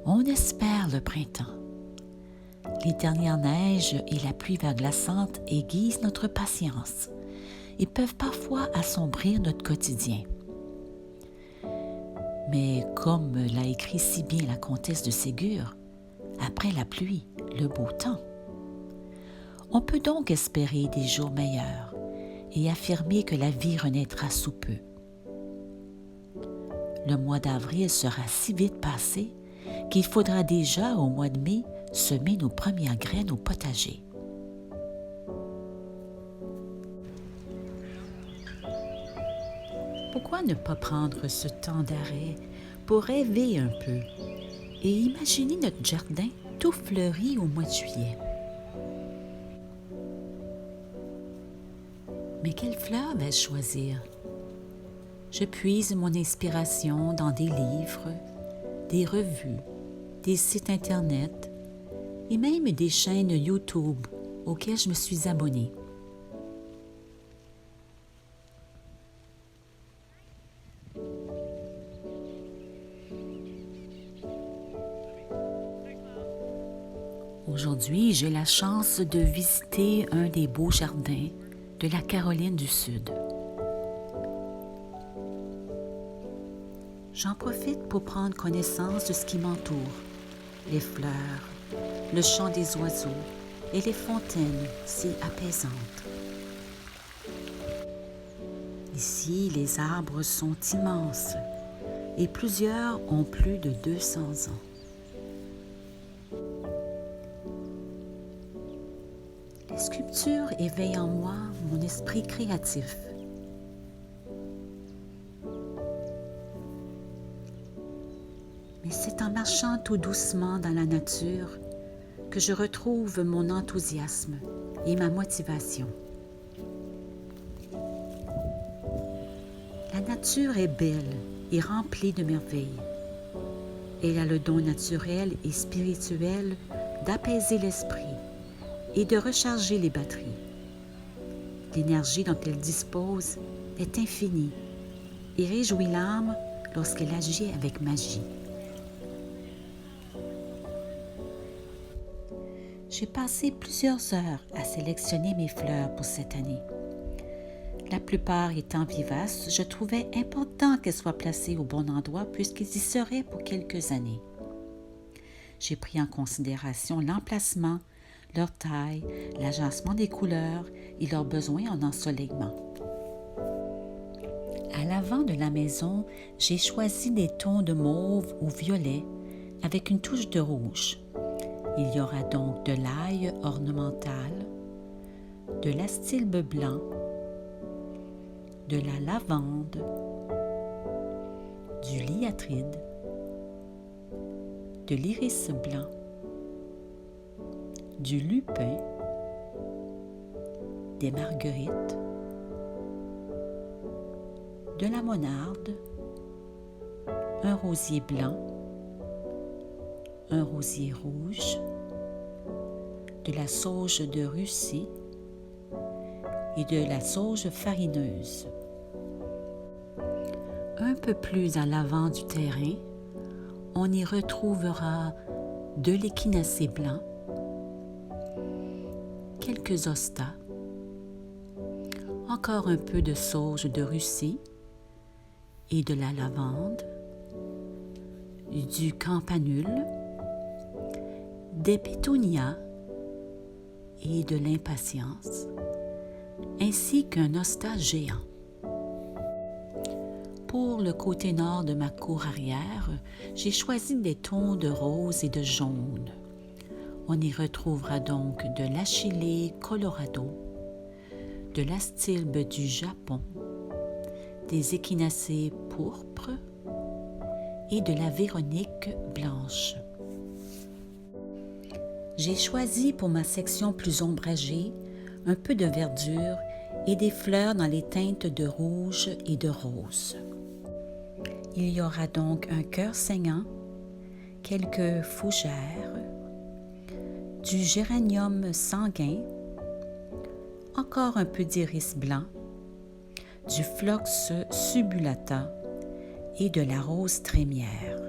On espère le printemps. Les dernières neiges et la pluie verglaçante aiguisent notre patience et peuvent parfois assombrir notre quotidien. Mais comme l'a écrit si bien la comtesse de Ségur, après la pluie, le beau temps. On peut donc espérer des jours meilleurs et affirmer que la vie renaîtra sous peu. Le mois d'avril sera si vite passé qu'il faudra déjà au mois de mai semer nos premières graines au potager. Pourquoi ne pas prendre ce temps d'arrêt pour rêver un peu et imaginer notre jardin tout fleuri au mois de juillet? Mais quelle fleur vais-je choisir? Je puise mon inspiration dans des livres, des revues, des sites Internet et même des chaînes YouTube auxquelles je me suis abonnée. Aujourd'hui, j'ai la chance de visiter un des beaux jardins de la Caroline du Sud. J'en profite pour prendre connaissance de ce qui m'entoure, les fleurs, le chant des oiseaux et les fontaines si apaisantes. Ici, les arbres sont immenses et plusieurs ont plus de 200 ans. Les sculptures éveillent en moi mon esprit créatif. Mais c'est en marchant tout doucement dans la nature que je retrouve mon enthousiasme et ma motivation. La nature est belle et remplie de merveilles. Elle a le don naturel et spirituel d'apaiser l'esprit et de recharger les batteries. L'énergie dont elle dispose est infinie et réjouit l'âme lorsqu'elle agit avec magie. J'ai passé plusieurs heures à sélectionner mes fleurs pour cette année. La plupart étant vivaces, je trouvais important qu'elles soient placées au bon endroit puisqu'ils y seraient pour quelques années. J'ai pris en considération l'emplacement, leur taille, l'agencement des couleurs et leurs besoins en ensoleillement. À l'avant de la maison, j'ai choisi des tons de mauve ou violet avec une touche de rouge. Il y aura donc de l'ail ornemental, de l'astilbe blanc, de la lavande, du liatride, de l'iris blanc, du lupin, des marguerites, de la monarde, un rosier blanc, un rosier rouge, de la sauge de Russie et de la sauge farineuse. Un peu plus à l'avant du terrain, on y retrouvera de l'échinacée blanc, quelques hostas, encore un peu de sauge de Russie et de la lavande, du campanule, des pétunias et de l'impatience, ainsi qu'un hosta géant. Pour le côté nord de ma cour arrière, j'ai choisi des tons de rose et de jaune. On y retrouvera donc de l'achillée colorado, de l'astilbe du Japon, des échinacées pourpres et de la véronique blanche. J'ai choisi pour ma section plus ombragée un peu de verdure et des fleurs dans les teintes de rouge et de rose. Il y aura donc un cœur saignant, quelques fougères, du géranium sanguin, encore un peu d'iris blanc, du phlox subulata et de la rose trémière.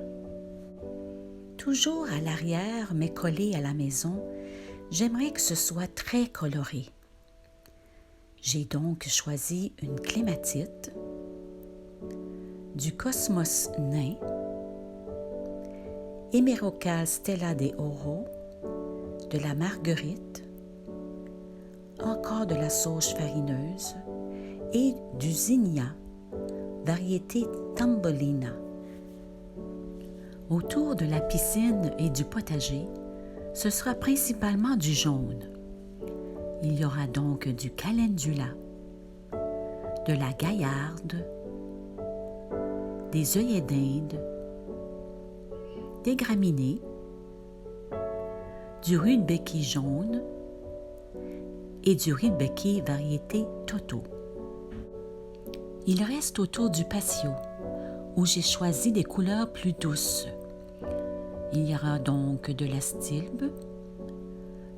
Toujours à l'arrière, mais collé à la maison, j'aimerais que ce soit très coloré. J'ai donc choisi une clématite, du cosmos nain, Hémérocal Stella de Oro, de la marguerite, encore de la sauge farineuse et du zinnia, variété Tambolina. Autour de la piscine et du potager, ce sera principalement du jaune. Il y aura donc du calendula, de la gaillarde, des œillets d'Inde, des graminées, du rudbeckie jaune et du rudbeckie variété Toto. Il reste autour du patio, où j'ai choisi des couleurs plus douces. Il y aura donc de la stilbe,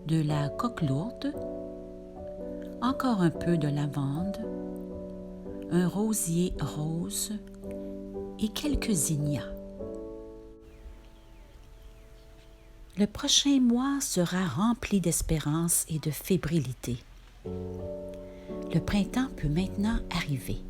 de la coquelourde, encore un peu de lavande, un rosier rose et quelques zinnias. Le prochain mois sera rempli d'espérance et de fébrilité. Le printemps peut maintenant arriver.